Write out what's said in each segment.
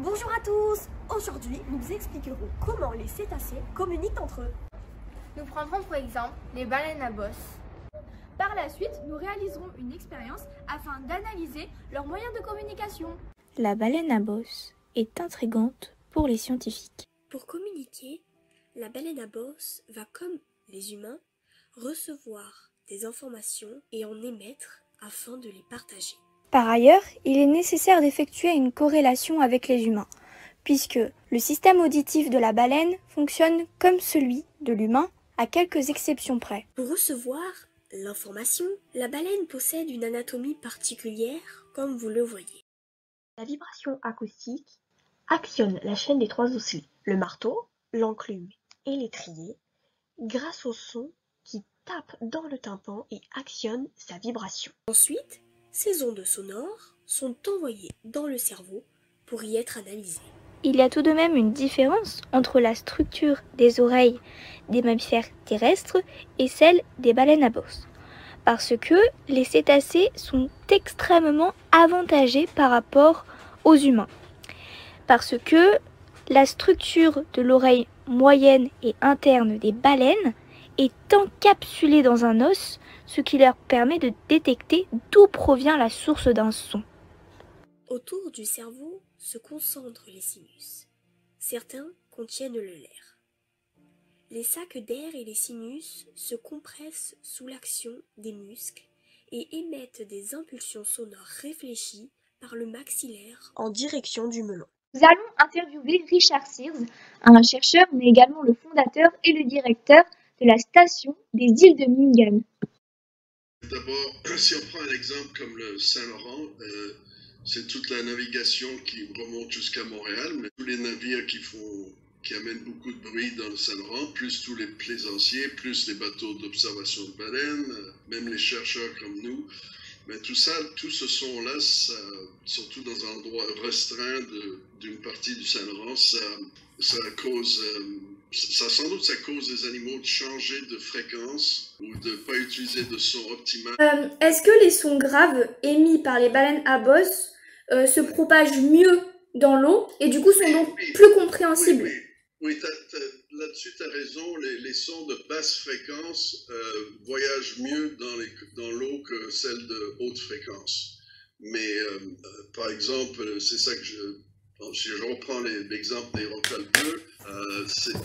Bonjour à tous! Aujourd'hui, nous vous expliquerons comment les cétacés communiquent entre eux. Nous prendrons pour exemple les baleines à bosse. Par la suite, nous réaliserons une expérience afin d'analyser leurs moyens de communication. La baleine à bosse est intrigante pour les scientifiques. Pour communiquer, la baleine à bosse va, comme les humains, recevoir des informations et en émettre afin de les partager. Par ailleurs, il est nécessaire d'effectuer une corrélation avec les humains, puisque le système auditif de la baleine fonctionne comme celui de l'humain, à quelques exceptions près. Pour recevoir l'information, la baleine possède une anatomie particulière, comme vous le voyez. La vibration acoustique actionne la chaîne des trois osselets, le marteau, l'enclume et l'étrier, grâce au son qui tape dans le tympan et actionne sa vibration. Ensuite, ces ondes sonores sont envoyées dans le cerveau pour y être analysées. Il y a tout de même une différence entre la structure des oreilles des mammifères terrestres et celle des baleines à bosse, parce que les cétacés sont extrêmement avantagés par rapport aux humains, parce que la structure de l'oreille moyenne et interne des baleines est encapsulée dans un os, ce qui leur permet de détecter d'où provient la source d'un son. Autour du cerveau se concentrent les sinus. Certains contiennent le nerf. Les sacs d'air et les sinus se compressent sous l'action des muscles et émettent des impulsions sonores réfléchies par le maxillaire en direction du melon. Nous allons interviewer Richard Sears, un chercheur mais également le fondateur et le directeur de la station des îles de Mingan. D'abord, si on prend un exemple comme le Saint-Laurent, c'est toute la navigation qui remonte jusqu'à Montréal, mais tous les navires qui amènent beaucoup de bruit dans le Saint-Laurent, plus tous les plaisanciers, plus les bateaux d'observation de baleines, même les chercheurs comme nous, mais tout ce son-là, surtout dans un endroit restreint d'une partie du Saint-Laurent, ça cause des animaux de changer de fréquence ou de ne pas utiliser de son optimal. Est-ce que les sons graves émis par les baleines à bosse se propagent mieux dans l'eau et du coup sont donc plus compréhensibles? Oui, là-dessus tu as raison, les sons de basse fréquence voyagent mieux dans l'eau que celles de haute fréquence. Mais par exemple, c'est ça que si je reprends l'exemple des rocales bleues,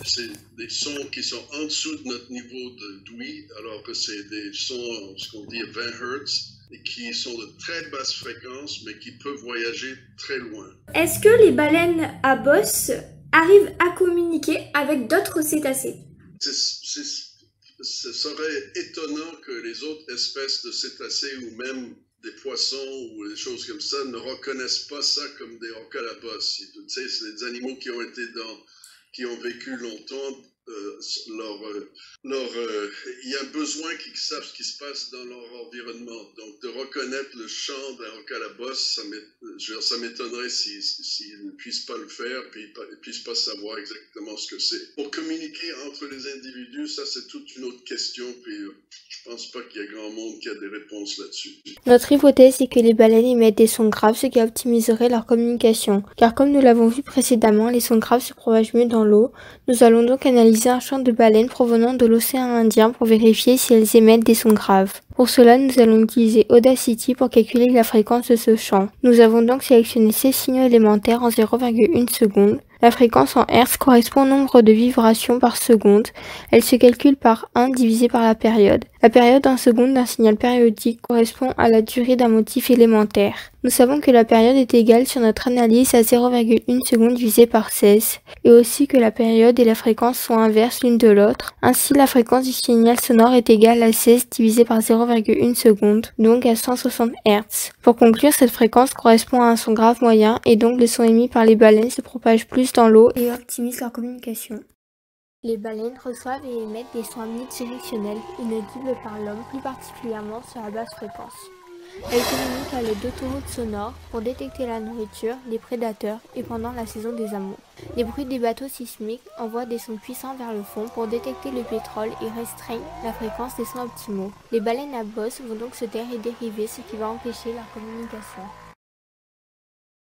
c'est des sons qui sont en dessous de notre niveau d'ouïe, alors que c'est des sons, ce qu'on dit 20 Hz, et qui sont de très basse fréquence, mais qui peuvent voyager très loin. Est-ce que les baleines à bosse arrivent à communiquer avec d'autres cétacés? Ce serait étonnant que les autres espèces de cétacés ou même des poissons ou des choses comme ça ne reconnaissent pas ça comme des rocales à bosse. Tu sais, c'est des animaux qui ont vécu longtemps. Il y a besoin qu'ils savent ce qui se passe dans leur environnement. Donc, de reconnaître le chant d'un rocale à bosse, ça m'étonnerait s'ils ne puissent pas le faire et ne puissent pas savoir exactement ce que c'est. Pour communiquer entre les individus, ça, c'est toute une autre question. Puis, je pense pas qu'il y a grand monde qui a des réponses là-dessus. Notre hypothèse est que les baleines émettent des sons graves, ce qui optimiserait leur communication. Car comme nous l'avons vu précédemment, les sons graves se propagent mieux dans l'eau. Nous allons donc analyser un chant de baleines provenant de l'océan Indien pour vérifier si elles émettent des sons graves. Pour cela, nous allons utiliser Audacity pour calculer la fréquence de ce chant. Nous avons donc sélectionné 16 signaux élémentaires en 0,1 seconde. La fréquence en Hertz correspond au nombre de vibrations par seconde. Elle se calcule par 1 divisé par la période. La période en seconde d'un signal périodique correspond à la durée d'un motif élémentaire. Nous savons que la période est égale sur notre analyse à 0,1 seconde divisé par 16, et aussi que la période et la fréquence sont inverses l'une de l'autre. Ainsi, la fréquence du signal sonore est égale à 16 divisé par 0,1 seconde, donc à 160 Hz. Pour conclure, cette fréquence correspond à un son grave moyen, et donc le son émis par les baleines se propage plus dans l'eau et optimise leur communication. Les baleines reçoivent et émettent des sons omnidirectionnels, inaudibles par l'homme, plus particulièrement sur la basse fréquence. Elles communiquent à l'aide d'autoroutes sonores pour détecter la nourriture, les prédateurs et pendant la saison des amours. Les bruits des bateaux sismiques envoient des sons puissants vers le fond pour détecter le pétrole et restreignent la fréquence des sons optimaux. Les baleines à bosse vont donc se taire et dériver, ce qui va empêcher leur communication.